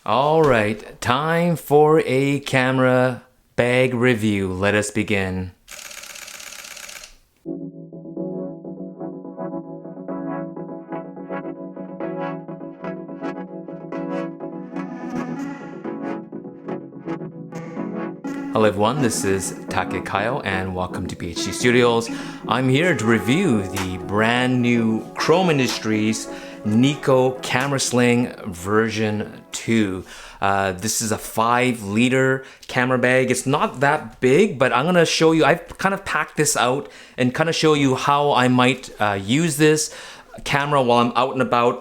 All right, time for a camera bag review. Let us begin. Hello everyone, this is Takekayo and welcome to PhD Studios. I'm here to review the brand new Chrome Industries Niko camera sling version 2. This is a 5-liter camera bag. It's not that big, but I'm gonna show you, I've kind of packed this out and kind of show you how I might use this camera while I'm out and about.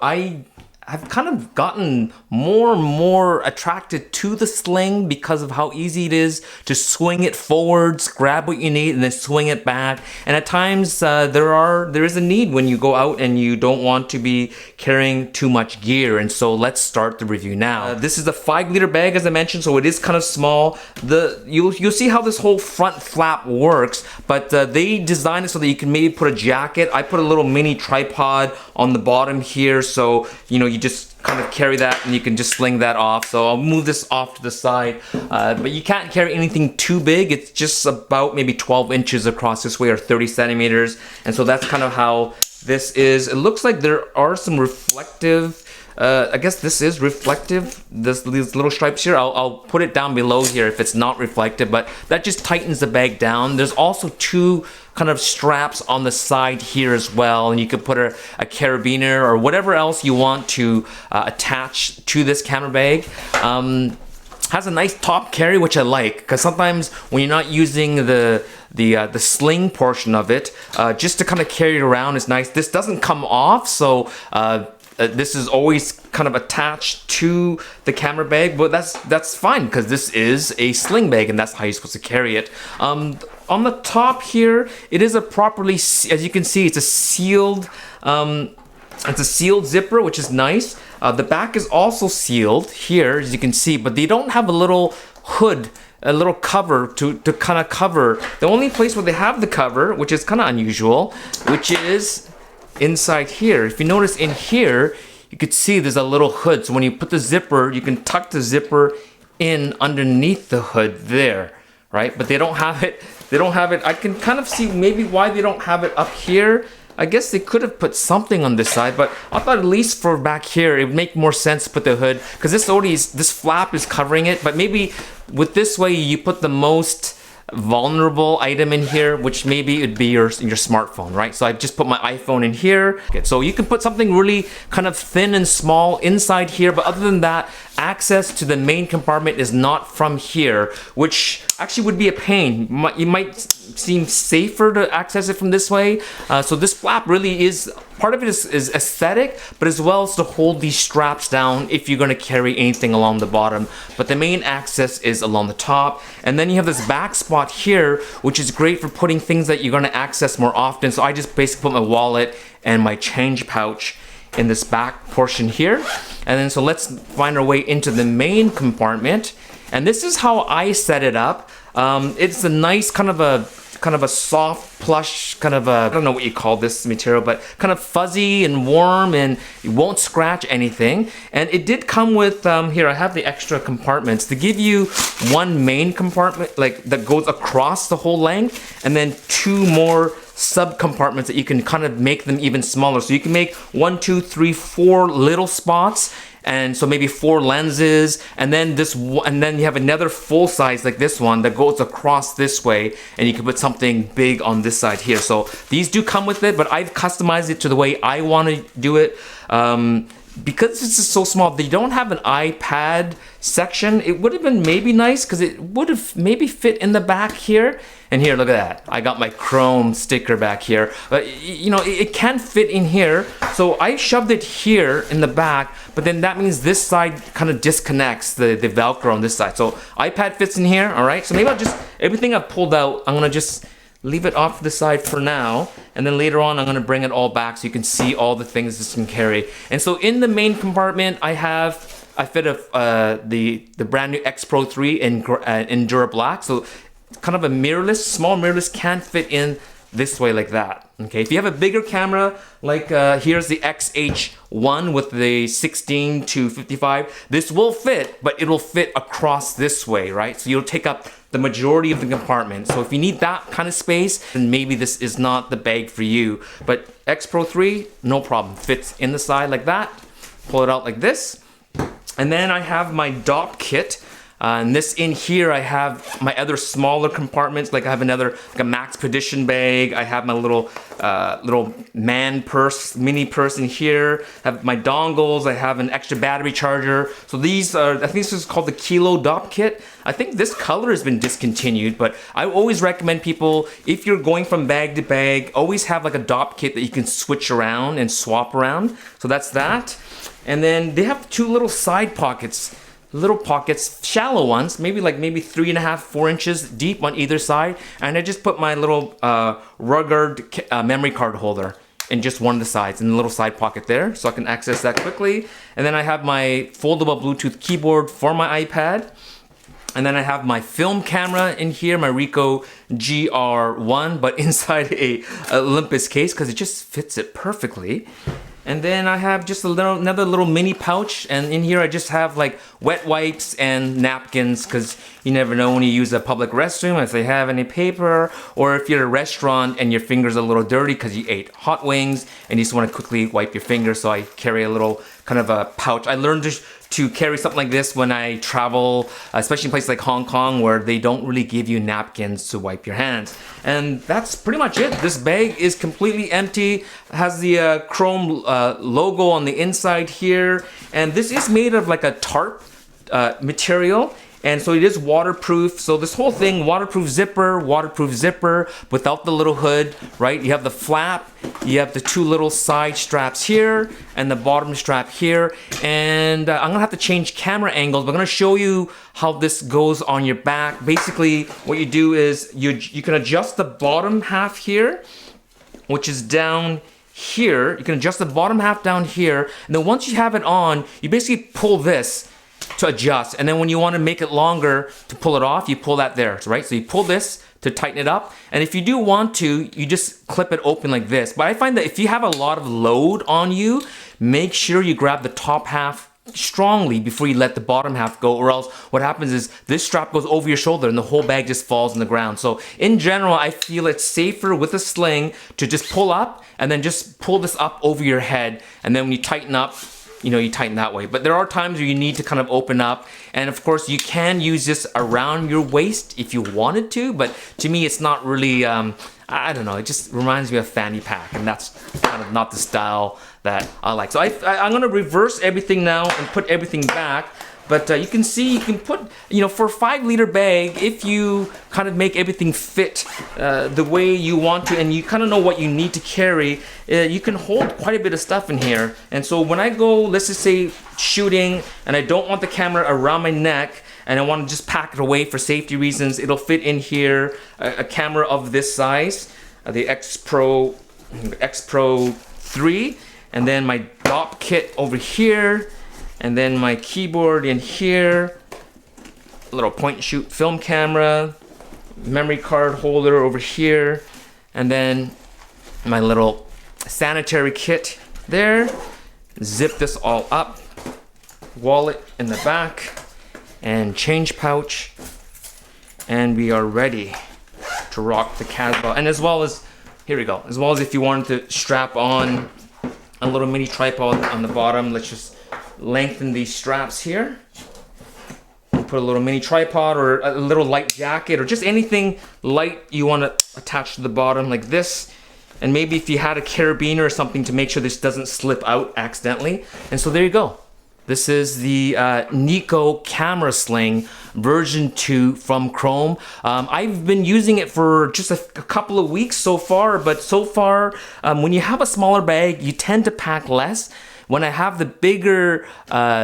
I've kind of gotten more and more attracted to the sling because of how easy it is to swing it forwards, grab what you need, and then swing it back. And at times there is a need when you go out and you don't want to be carrying too much gear. And so let's start the review now. This is a 5-liter bag, as I mentioned, so it is kind of small. You'll see how this whole front flap works, but they designed it so that you can maybe put a jacket. I put a little mini tripod on the bottom here, so you just kind of carry that and you can just sling that off. So I'll move this off to the side, but you can't carry anything too big. It's just about maybe 12 inches across this way, or 30 centimeters. And so that's kind of how this is. It looks like there are some reflective, I guess this is reflective, these little stripes here. I'll put it down below here if it's not reflective, but that just tightens the bag down. There's also two kind of straps on the side here as well, and you could put a carabiner or whatever else you want to attach to this camera bag. Has a nice top carry, which I like, because sometimes when you're not using the sling portion of it, just to kind of carry it around is nice. This doesn't come off, so this is always kind of attached to the camera bag, but that's fine because this is a sling bag and that's how you're supposed to carry it. On the top here, it is a properly, as you can see, it's a sealed zipper, which is nice. The back is also sealed here, as you can see, but they don't have a little hood, a little cover to kind of cover. The only place where they have the cover, which is kind of unusual, which is inside here. If you notice in here, you could see there's a little hood. So when you put the zipper, you can tuck the zipper in underneath the hood there, right? But they don't have it. They don't have it. I can kind of see maybe why they don't have it up here. I guess they could have put something on this side, but I thought at least for back here, it would make more sense to put the hood, because this flap is covering it. But maybe with this way, you put the most vulnerable item in here, which maybe it'd be your smartphone, right? So I just put my iPhone in here. Okay, so you can put something really kind of thin and small inside here, but other than that, access to the main compartment is not from here, which actually would be a pain. You might seem safer to access it from this way. So this flap really is, part of it is aesthetic, but as well as to hold these straps down if you're going to carry anything along the bottom. But the main access is along the top. And then you have this back spot here, which is great for putting things that you're going to access more often. So I just basically put my wallet and my change pouch in this back portion here. And then so let's find our way into the main compartment. And this is how I set it up. It's a nice kind of a soft plush, kind of a, I don't know what you call this material, but kind of fuzzy and warm, and it won't scratch anything. And it did come with, here I have the extra compartments to give you one main compartment, like that goes across the whole length, and then two more sub compartments that you can kind of make them even smaller. So you can make 1, 2, 3, 4 little spots, and so maybe 4 lenses, and then you have another full size like this one that goes across this way, and you can put something big on this side here. So these do come with it, but I've customized it to the way I want to do it. Because this is so small, they don't have an iPad section. It would have been maybe nice because it would have maybe fit in the back here. And here, look at that. I got my Chrome sticker back here. But it can fit in here. So I shoved it here in the back, but then that means this side kind of disconnects the Velcro on this side. So iPad fits in here, all right? So maybe I'll just, everything I've pulled out, I'm gonna just leave it off to the side for now, and then later on I'm going to bring it all back so you can see all the things this can carry. And so in the main compartment I fit the brand new X Pro 3 in Dura Black, so kind of a mirrorless, small mirrorless can fit in this way like that. Okay, if you have a bigger camera, like here's the XH1 with the 16 to 55, this will fit, but it'll fit across this way, right? So you'll take up the majority of the compartment. So if you need that kind of space, then maybe this is not the bag for you. But X Pro 3, no problem, fits in the side like that. Pull it out like this. And then I have my DOP kit. And this in here, I have my other smaller compartments. Like I have another, like a Maxpedition bag. I have my little man purse, mini purse in here. I have my dongles. I have an extra battery charger. So these are, I think this is called the Kilo DOP kit. I think this color has been discontinued, but I always recommend people, if you're going from bag to bag, always have like a DOP kit that you can switch around and swap around. So that's that. And then they have two little side pockets. Little pockets, shallow ones, maybe 3.5, 4 inches deep on either side. And I just put my little rugged memory card holder in just one of the sides, in the little side pocket there, so I can access that quickly. And then I have my foldable Bluetooth keyboard for my iPad. And then I have my film camera in here, my Ricoh GR1, but inside a Olympus case because it just fits it perfectly. And then I have just another little mini pouch, and in here I just have like wet wipes and napkins, because you never know when you use a public restroom if they have any paper, or if you're at a restaurant and your fingers are a little dirty because you ate hot wings and you just want to quickly wipe your fingers. So I carry a little kind of a pouch. I learned to carry something like this when I travel, especially in places like Hong Kong where they don't really give you napkins to wipe your hands. And that's pretty much it. This bag is completely empty, has the chrome logo on the inside here, and this is made of like a tarp material. And so it is waterproof. So this whole thing, waterproof zipper without the little hood, right? You have the flap, you have the two little side straps here, and the bottom strap here. And I'm gonna have to change camera angles, but I'm gonna show you how this goes on your back. Basically, what you do is you can adjust the bottom half here, which is down here. You can adjust the bottom half down here. And then once you have it on, you basically pull this to adjust, and then when you want to make it longer to pull it off, you pull that there, right? So you pull this to tighten it up, and if you do want to, you just clip it open like this. But I find that if you have a lot of load on you, make sure you grab the top half strongly before you let the bottom half go, or else what happens is this strap goes over your shoulder and the whole bag just falls on the ground. So in general, I feel it's safer with a sling to just pull up and then just pull this up over your head, and then when you tighten up, you tighten that way. But there are times where you need to kind of open up, and of course you can use this around your waist if you wanted to, but to me it's not really, I don't know, it just reminds me of fanny pack, and that's kind of not the style that I like. So I'm gonna reverse everything now and put everything back. But you can see, you can put, for a 5-liter bag, if you kind of make everything fit the way you want to, and you kind of know what you need to carry, you can hold quite a bit of stuff in here. And so when I go, let's just say shooting, and I don't want the camera around my neck, and I want to just pack it away for safety reasons, it'll fit in here, a camera of this size, the X Pro 3, and then my DOP kit over here, and then my keyboard in here, a little point and shoot film camera, memory card holder over here, and then my little sanitary kit there. Zip this all up, wallet in the back, and change pouch, and we are ready to rock the Casbah. And as well as, here we go, as well as if you wanted to strap on a little mini tripod on the bottom, let's just lengthen these straps here, put a little mini tripod or a little light jacket or just anything light you want to attach to the bottom like this. And maybe if you had a carabiner or something to make sure this doesn't slip out accidentally. And so there you go. This is the Niko camera sling version 2 from Chrome. I've been using it for just a couple of weeks so far, but so far when you have a smaller bag, you tend to pack less. When I have the bigger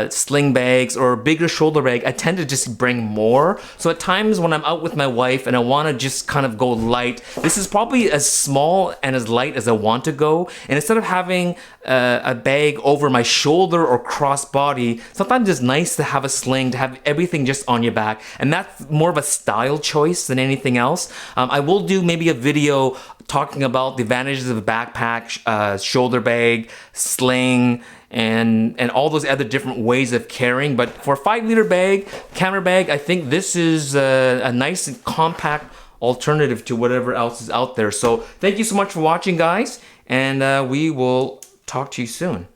sling bags or bigger shoulder bag, I tend to just bring more. So at times when I'm out with my wife and I want to just kind of go light, this is probably as small and as light as I want to go. And instead of having a bag over my shoulder or cross body, sometimes it's nice to have a sling, to have everything just on your back. And that's more of a style choice than anything else. I will do maybe a video talking about the advantages of a backpack, shoulder bag, sling, and all those other different ways of carrying. But for a 5-liter bag, camera bag, I think this is a nice and compact alternative to whatever else is out there. So thank you so much for watching, guys, and we will talk to you soon.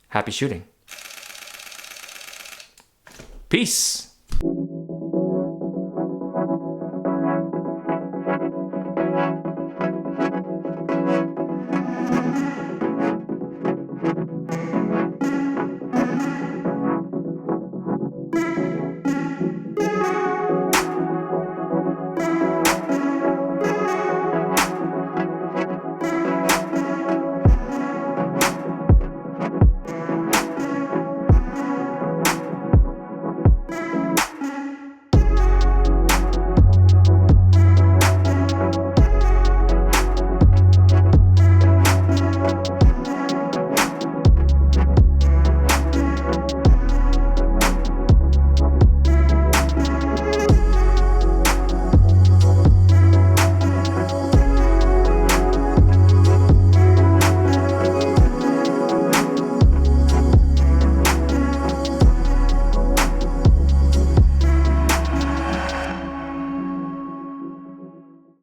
Happy shooting. Peace.